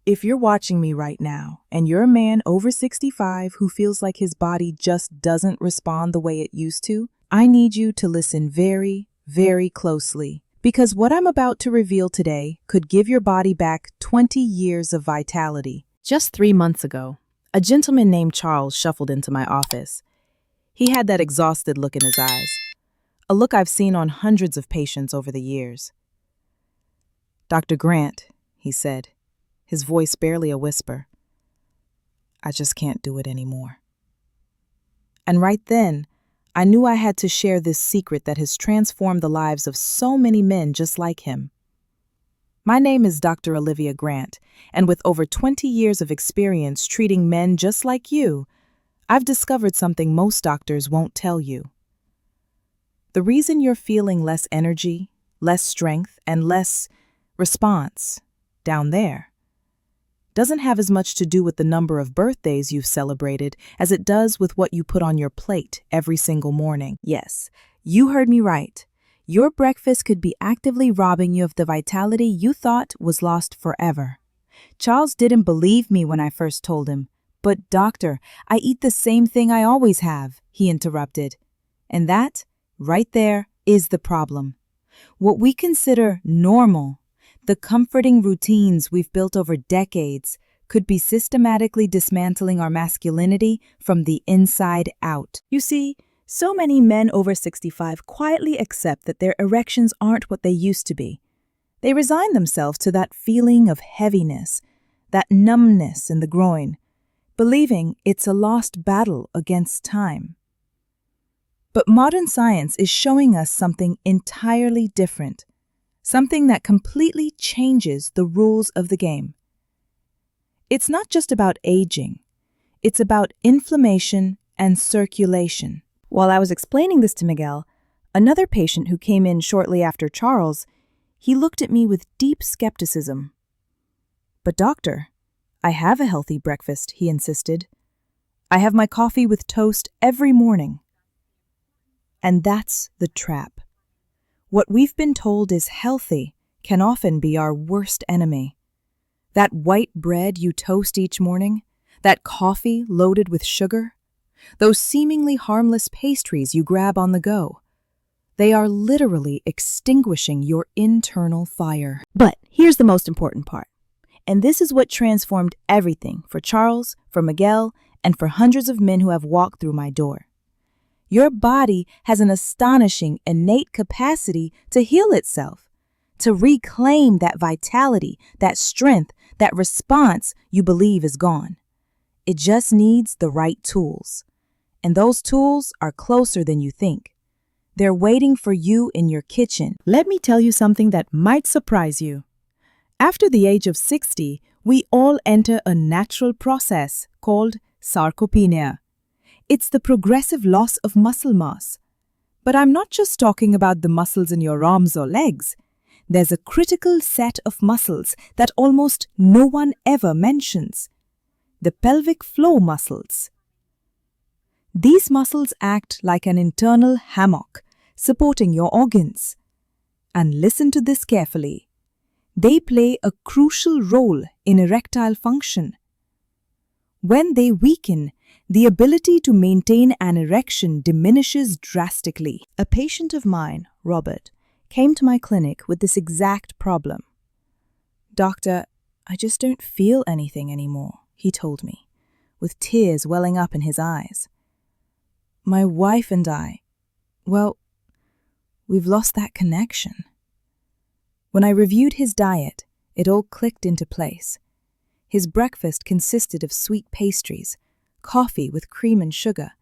If you're watching me right now and you're a man over 65 who feels like his body just doesn't respond the way it used to, I need you to listen very, very closely. Because what I'm about to reveal today could give your body back 20 years of vitality. Just 3 months ago, a gentleman named Charles shuffled into my office. He had that exhausted look in his eyes, a look I've seen on hundreds of patients over the years. "Dr. Grant," he said, his voice barely a whisper, "I just can't do it anymore." And right then, I knew I had to share this secret that has transformed the lives of so many men just like him. My name is Dr. Olivia Grant, and with over 20 years of experience treating men just like you, I've discovered something most doctors won't tell you. The reason you're feeling less energy, less strength, and less response down there doesn't have as much to do with the number of birthdays you've celebrated as it does with what you put on your plate every single morning. Yes, you heard me right. Your breakfast could be actively robbing you of the vitality you thought was lost forever. Charles didn't believe me when I first told him. "But doctor, I eat the same thing I always have," he interrupted. And that, right there, is the problem. What we consider normal, the comforting routines we've built over decades, could be systematically dismantling our masculinity from the inside out. You see, so many men over 65 quietly accept that their erections aren't what they used to be. They resign themselves to that feeling of heaviness, that numbness in the groin, believing it's a lost battle against time. But modern science is showing us something entirely different. Something that completely changes the rules of the game. It's not just about aging. It's about inflammation and circulation. While I was explaining this to Miguel, another patient who came in shortly after Charles, he looked at me with deep skepticism. "But doctor, I have a healthy breakfast," he insisted. "I have my coffee with toast every morning." And that's the trap. What we've been told is healthy can often be our worst enemy. That white bread you toast each morning, that coffee loaded with sugar, those seemingly harmless pastries you grab on the go, they are literally extinguishing your internal fire. But here's the most important part. And this is what transformed everything for Charles, for Miguel, and for hundreds of men who have walked through my door. Your body has an astonishing innate capacity to heal itself, to reclaim that vitality, that strength, that response you believe is gone. It just needs the right tools. And those tools are closer than you think. They're waiting for you in your kitchen. Let me tell you something that might surprise you. After the age of 60, we all enter a natural process called sarcopenia. It's the progressive loss of muscle mass. But I'm not just talking about the muscles in your arms or legs. There's a critical set of muscles that almost no one ever mentions. The pelvic floor muscles. These muscles act like an internal hammock, supporting your organs. And listen to this carefully. They play a crucial role in erectile function. When they weaken, the ability to maintain an erection diminishes drastically. A patient of mine, Robert, came to my clinic with this exact problem. "Doctor, I just don't feel anything anymore," he told me, with tears welling up in his eyes. "My wife and I, well, we've lost that connection." When I reviewed his diet, it all clicked into place. His breakfast consisted of sweet pastries, coffee with cream and sugar,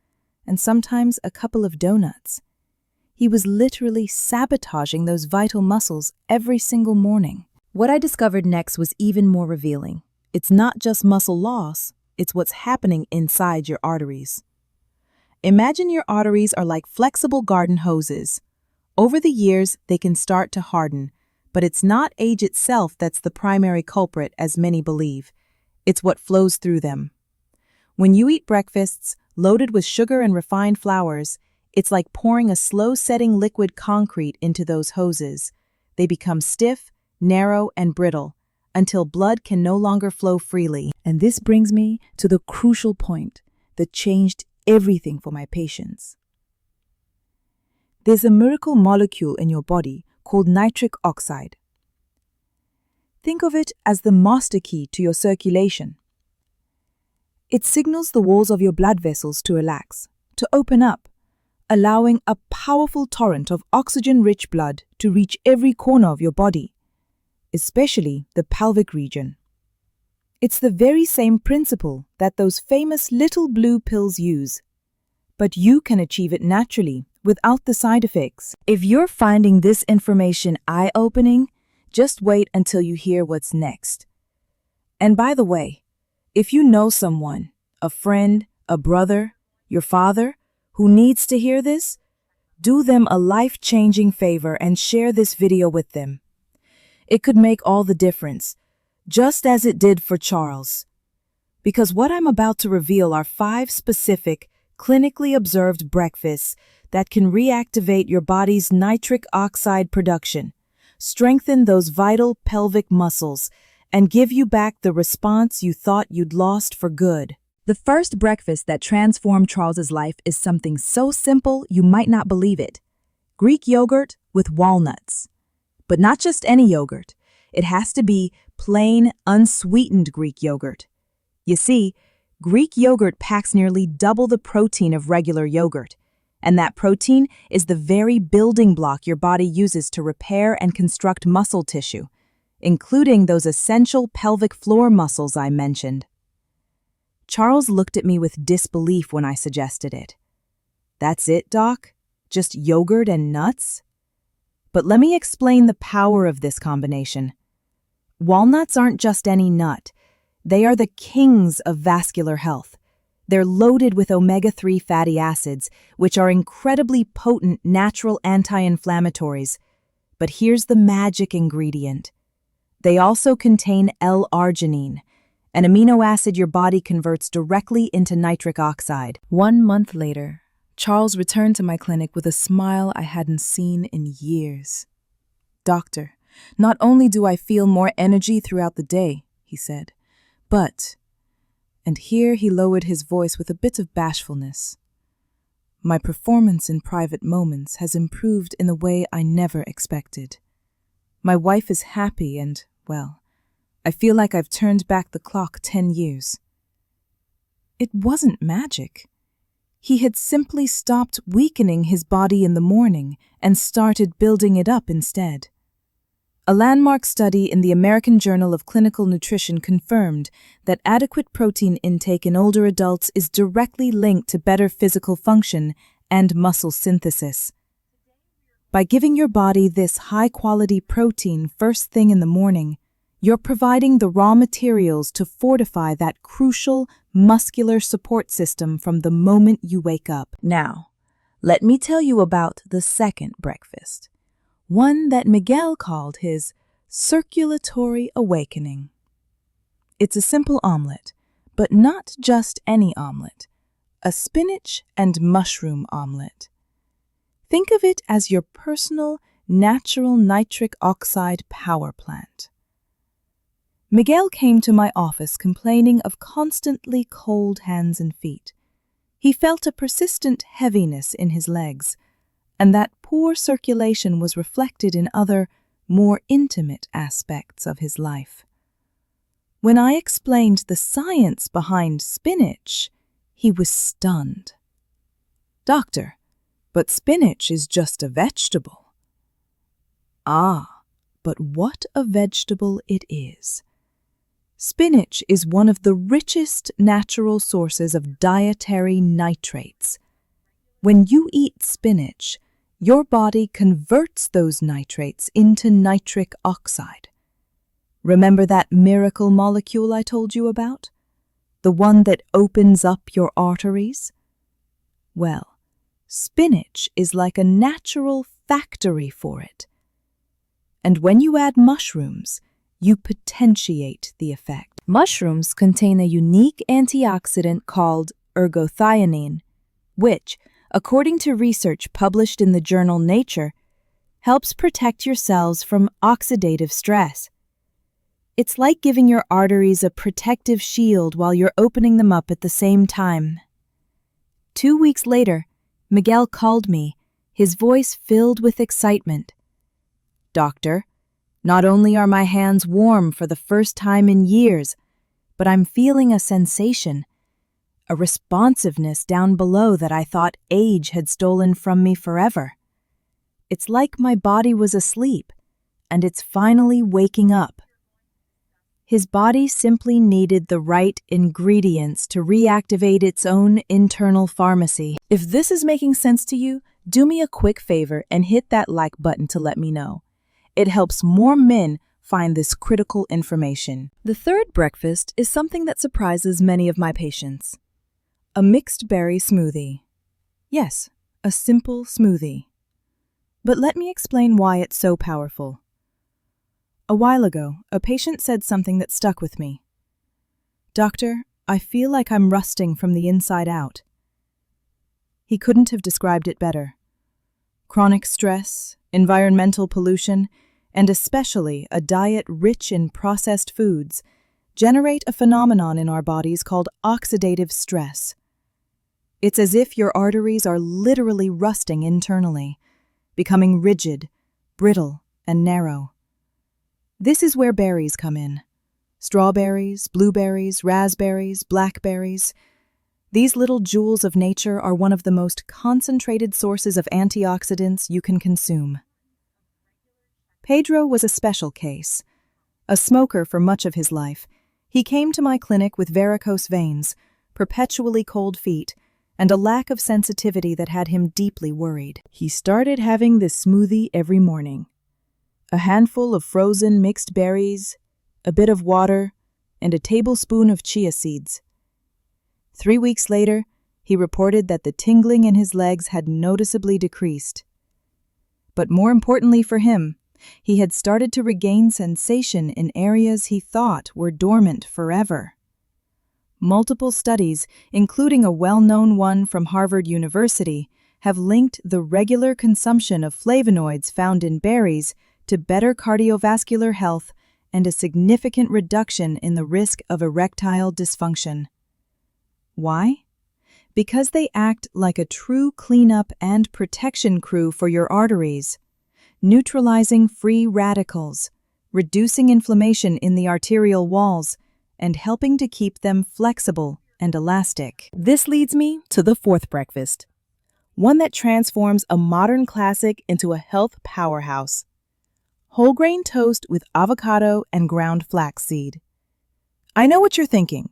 and sometimes a couple of donuts. He was literally sabotaging those vital muscles every single morning. What I discovered next was even more revealing. It's not just muscle loss, it's what's happening inside your arteries. Imagine your arteries are like flexible garden hoses. Over the years, they can start to harden, but it's not age itself that's the primary culprit, as many believe. It's what flows through them. When you eat breakfasts loaded with sugar and refined flours, it's like pouring a slow-setting liquid concrete into those hoses. They become stiff, narrow, and brittle, until blood can no longer flow freely. And this brings me to the crucial point that changed everything for my patients. There's a miracle molecule in your body called nitric oxide. Think of it as the master key to your circulation. It signals the walls of your blood vessels to relax, to open up, allowing a powerful torrent of oxygen-rich blood to reach every corner of your body, especially the pelvic region. It's the very same principle that those famous little blue pills use, but you can achieve it naturally without the side effects. If you're finding this information eye-opening, just wait until you hear what's next. And by the way, if you know someone, a friend, a brother, your father, who needs to hear this, do them a life-changing favor and share this video with them. It could make all the difference, just as it did for Charles. Because what I'm about to reveal are 5 specific, clinically observed breakfasts that can reactivate your body's nitric oxide production, strengthen those vital pelvic muscles, and give you back the response you thought you'd lost for good. The first breakfast that transformed Charles's life is something so simple you might not believe it. Greek yogurt with walnuts. But not just any yogurt. It has to be plain, unsweetened Greek yogurt. You see, Greek yogurt packs nearly double the protein of regular yogurt, and that protein is the very building block your body uses to repair and construct muscle tissue, including those essential pelvic floor muscles I mentioned. Charles looked at me with disbelief when I suggested it. That's it, Doc? Just yogurt and nuts? But let me explain the power of this combination. Walnuts aren't just any nut. They are the kings of vascular health. They're loaded with omega-3 fatty acids, which are incredibly potent natural anti-inflammatories. But here's the magic ingredient. They also contain L-arginine, an amino acid your body converts directly into nitric oxide. 1 month later, Charles returned to my clinic with a smile I hadn't seen in years. "Doctor, not only do I feel more energy throughout the day," he said, "but," and here he lowered his voice with a bit of bashfulness, "my performance in private moments has improved in a way I never expected. My wife is happy and, well, I feel like I've turned back the clock 10 years. It wasn't magic. He had simply stopped weakening his body in the morning and started building it up instead. A landmark study in the American Journal of Clinical Nutrition confirmed that adequate protein intake in older adults is directly linked to better physical function and muscle synthesis. By giving your body this high-quality protein first thing in the morning, you're providing the raw materials to fortify that crucial muscular support system from the moment you wake up. Now, let me tell you about the second breakfast, one that Miguel called his circulatory awakening. It's a simple omelet, but not just any omelet, a spinach and mushroom omelet. Think of it as your personal, natural nitric oxide power plant. Miguel came to my office complaining of constantly cold hands and feet. He felt a persistent heaviness in his legs, and that poor circulation was reflected in other, more intimate aspects of his life. When I explained the science behind spinach, he was stunned. "Doctor, but spinach is just a vegetable." "Ah, but what a vegetable it is. Spinach is one of the richest natural sources of dietary nitrates. When you eat spinach, your body converts those nitrates into nitric oxide. Remember that miracle molecule I told you about? The one that opens up your arteries? Well, spinach is like a natural factory for it. And when you add mushrooms, you potentiate the effect. Mushrooms contain a unique antioxidant called ergothioneine, which, according to research published in the journal Nature, helps protect your cells from oxidative stress. It's like giving your arteries a protective shield while you're opening them up at the same time. 2 weeks later, Miguel called me, his voice filled with excitement. "Doctor, not only are my hands warm for the first time in years, but I'm feeling a sensation, a responsiveness down below that I thought age had stolen from me forever. It's like my body was asleep, and it's finally waking up." His body simply needed the right ingredients to reactivate its own internal pharmacy. If this is making sense to you, do me a quick favor and hit that like button to let me know. It helps more men find this critical information. The third breakfast is something that surprises many of my patients. A mixed berry smoothie. Yes, a simple smoothie. But let me explain why it's so powerful. A while ago, a patient said something that stuck with me. "Doctor, I feel like I'm rusting from the inside out." He couldn't have described it better. Chronic stress, environmental pollution, and especially a diet rich in processed foods generate a phenomenon in our bodies called oxidative stress. It's as if your arteries are literally rusting internally, becoming rigid, brittle, and narrow. This is where berries come in. Strawberries, blueberries, raspberries, blackberries. These little jewels of nature are one of the most concentrated sources of antioxidants you can consume. Pedro was a special case. A smoker for much of his life, he came to my clinic with varicose veins, perpetually cold feet, and a lack of sensitivity that had him deeply worried. He started having this smoothie every morning. A handful of frozen mixed berries, a bit of water, and a tablespoon of chia seeds. 3 weeks later, he reported that the tingling in his legs had noticeably decreased. But more importantly for him, he had started to regain sensation in areas he thought were dormant forever. Multiple studies, including a well-known one from Harvard University, have linked the regular consumption of flavonoids found in berries to better cardiovascular health and a significant reduction in the risk of erectile dysfunction. Why? Because they act like a true cleanup and protection crew for your arteries, neutralizing free radicals, reducing inflammation in the arterial walls, and helping to keep them flexible and elastic. This leads me to the fourth breakfast, one that transforms a modern classic into a health powerhouse. Whole grain toast with avocado and ground flaxseed. I know what you're thinking.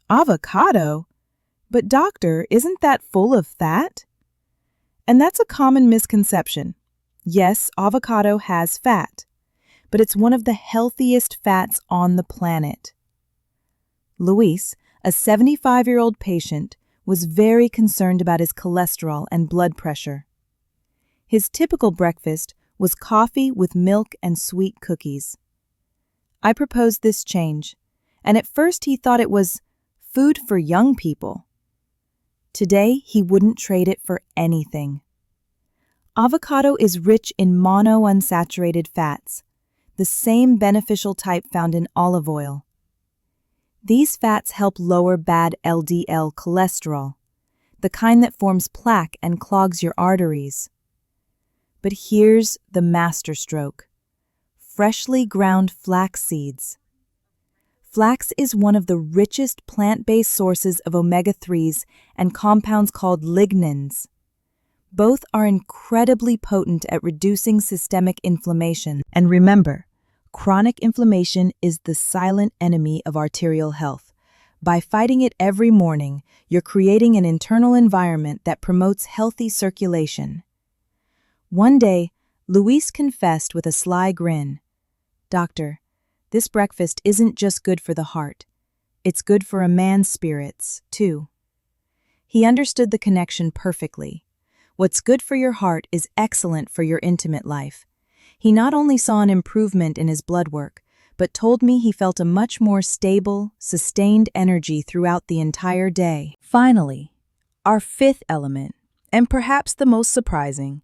Avocado? But doctor, isn't that full of fat? And that's a common misconception. Yes, avocado has fat, but it's one of the healthiest fats on the planet. Luis, a 75-year-old patient, was very concerned about his cholesterol and blood pressure. His typical breakfast was coffee with milk and sweet cookies. I proposed this change, and at first he thought it was food for young people. Today, he wouldn't trade it for anything. Avocado is rich in monounsaturated fats, the same beneficial type found in olive oil. These fats help lower bad LDL cholesterol, the kind that forms plaque and clogs your arteries. But here's the masterstroke: freshly ground flax seeds. Flax is one of the richest plant-based sources of omega-3s and compounds called lignans. Both are incredibly potent at reducing systemic inflammation. And remember, chronic inflammation is the silent enemy of arterial health. By fighting it every morning, you're creating an internal environment that promotes healthy circulation. One day, Luis confessed with a sly grin, "Doctor, this breakfast isn't just good for the heart. It's good for a man's spirits, too." He understood the connection perfectly. What's good for your heart is excellent for your intimate life. He not only saw an improvement in his blood work, but told me he felt a much more stable, sustained energy throughout the entire day. Finally, our fifth element, and perhaps the most surprising,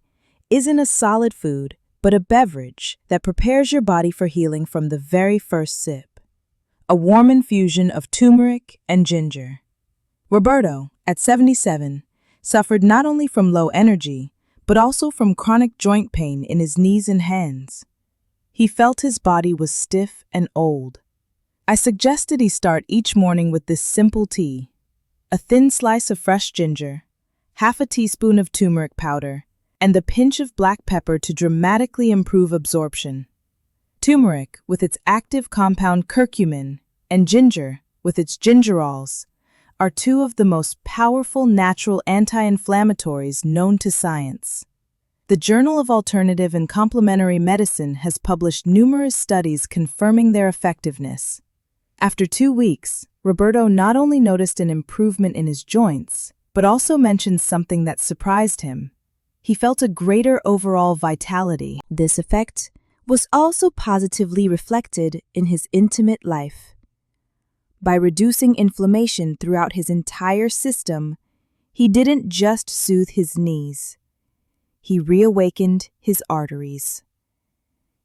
isn't a solid food, but a beverage that prepares your body for healing from the very first sip. a warm infusion of turmeric and ginger. Roberto, at 77, suffered not only from low energy, but also from chronic joint pain in his knees and hands. He felt his body was stiff and old. I suggested he start each morning with this simple tea: a thin slice of fresh ginger, half a teaspoon of turmeric powder, and a pinch of black pepper to dramatically improve absorption. Turmeric, with its active compound curcumin, and ginger, with its gingerols, are two of the most powerful natural anti-inflammatories known to science. The Journal of Alternative and Complementary Medicine has published numerous studies confirming their effectiveness. After 2 weeks, Roberto not only noticed an improvement in his joints, but also mentioned something that surprised him. He felt a greater overall vitality. This effect was also positively reflected in his intimate life. By reducing inflammation throughout his entire system, he didn't just soothe his knees. He reawakened his arteries.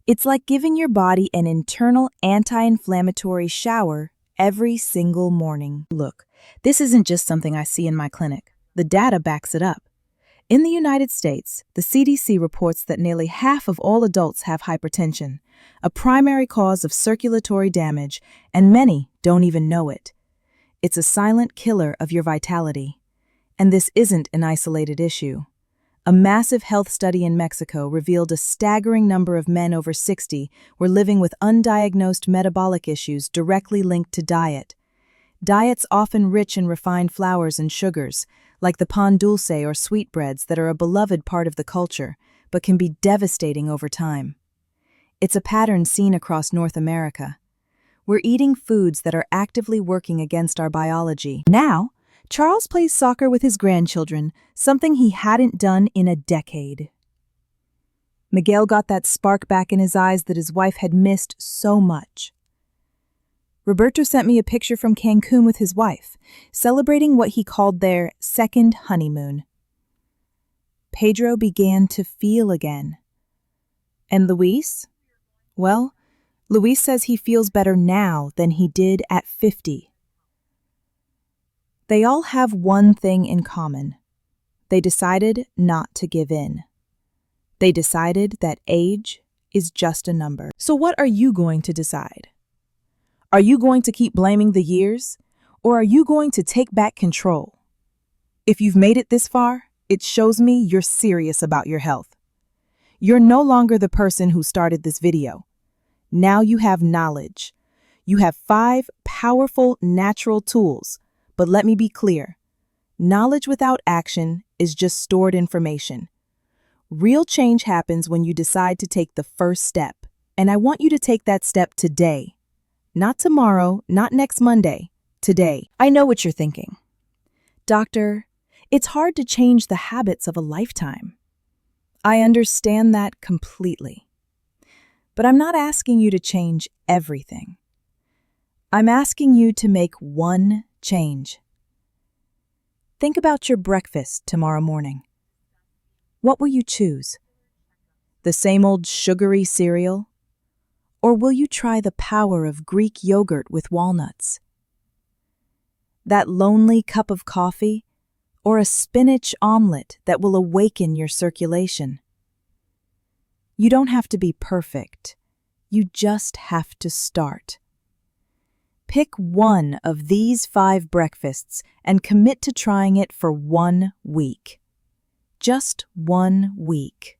It's like giving your body an internal anti-inflammatory shower every single morning. Look, this isn't just something I see in my clinic. The data backs it up. In the United States, the CDC reports that nearly half of all adults have hypertension, a primary cause of circulatory damage, and many don't even know it. It's a silent killer of your vitality. And this isn't an isolated issue. A massive health study in Mexico revealed a staggering number of men over 60 were living with undiagnosed metabolic issues directly linked to diet. Diets often rich in refined flours and sugars, like the pan dulce or sweetbreads that are a beloved part of the culture, but can be devastating over time. It's a pattern seen across North America. We're eating foods that are actively working against our biology. Now, Charles plays soccer with his grandchildren, something he hadn't done in a decade. Miguel got that spark back in his eyes that his wife had missed so much. Roberto sent me a picture from Cancun with his wife, celebrating what he called their second honeymoon. Pedro began to feel again. And Luis? Well, Luis says he feels better now than he did at 50. They all have one thing in common. They decided not to give in. They decided that age is just a number. So what are you going to decide? Are you going to keep blaming the years, or are you going to take back control? If you've made it this far, it shows me you're serious about your health. You're no longer the person who started this video. Now you have knowledge. You have 5 powerful natural tools, but let me be clear. Knowledge without action is just stored information. Real change happens when you decide to take the first step, and I want you to take that step today. Not tomorrow, not next Monday, today. I know what you're thinking. Doctor, it's hard to change the habits of a lifetime. I understand that completely. But I'm not asking you to change everything. I'm asking you to make one change. Think about your breakfast tomorrow morning. What will you choose? The same old sugary cereal? Or will you try the power of Greek yogurt with walnuts? That lonely cup of coffee, or a spinach omelet that will awaken your circulation? You don't have to be perfect. You just have to start. Pick one of these 5 breakfasts and commit to trying it for 1 week. Just 1 week.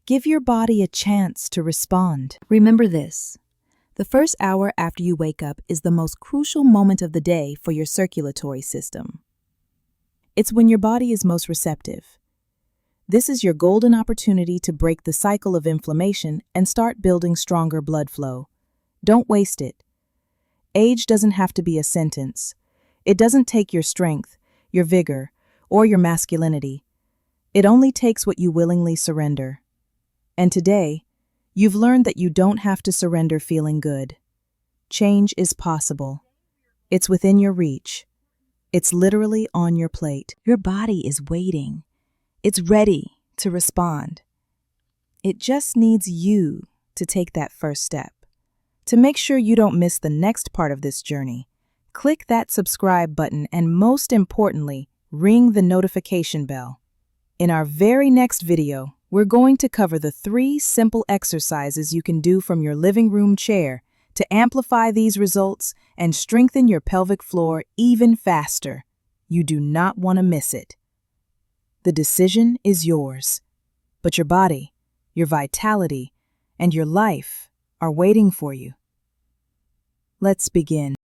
Give your body a chance to respond. Remember this. The first hour after you wake up is the most crucial moment of the day for your circulatory system. It's when your body is most receptive. This is your golden opportunity to break the cycle of inflammation and start building stronger blood flow. Don't waste it. Age doesn't have to be a sentence. It doesn't take your strength, your vigor, or your masculinity. It only takes what you willingly surrender. And today, you've learned that you don't have to surrender feeling good. Change is possible. It's within your reach. It's literally on your plate. Your body is waiting. It's ready to respond. It just needs you to take that first step. To make sure you don't miss the next part of this journey, click that subscribe button and most importantly, ring the notification bell. In our very next video, we're going to cover the 3 simple exercises you can do from your living room chair to amplify these results and strengthen your pelvic floor even faster. You do not want to miss it. The decision is yours, but your body, your vitality, and your life are waiting for you. Let's begin.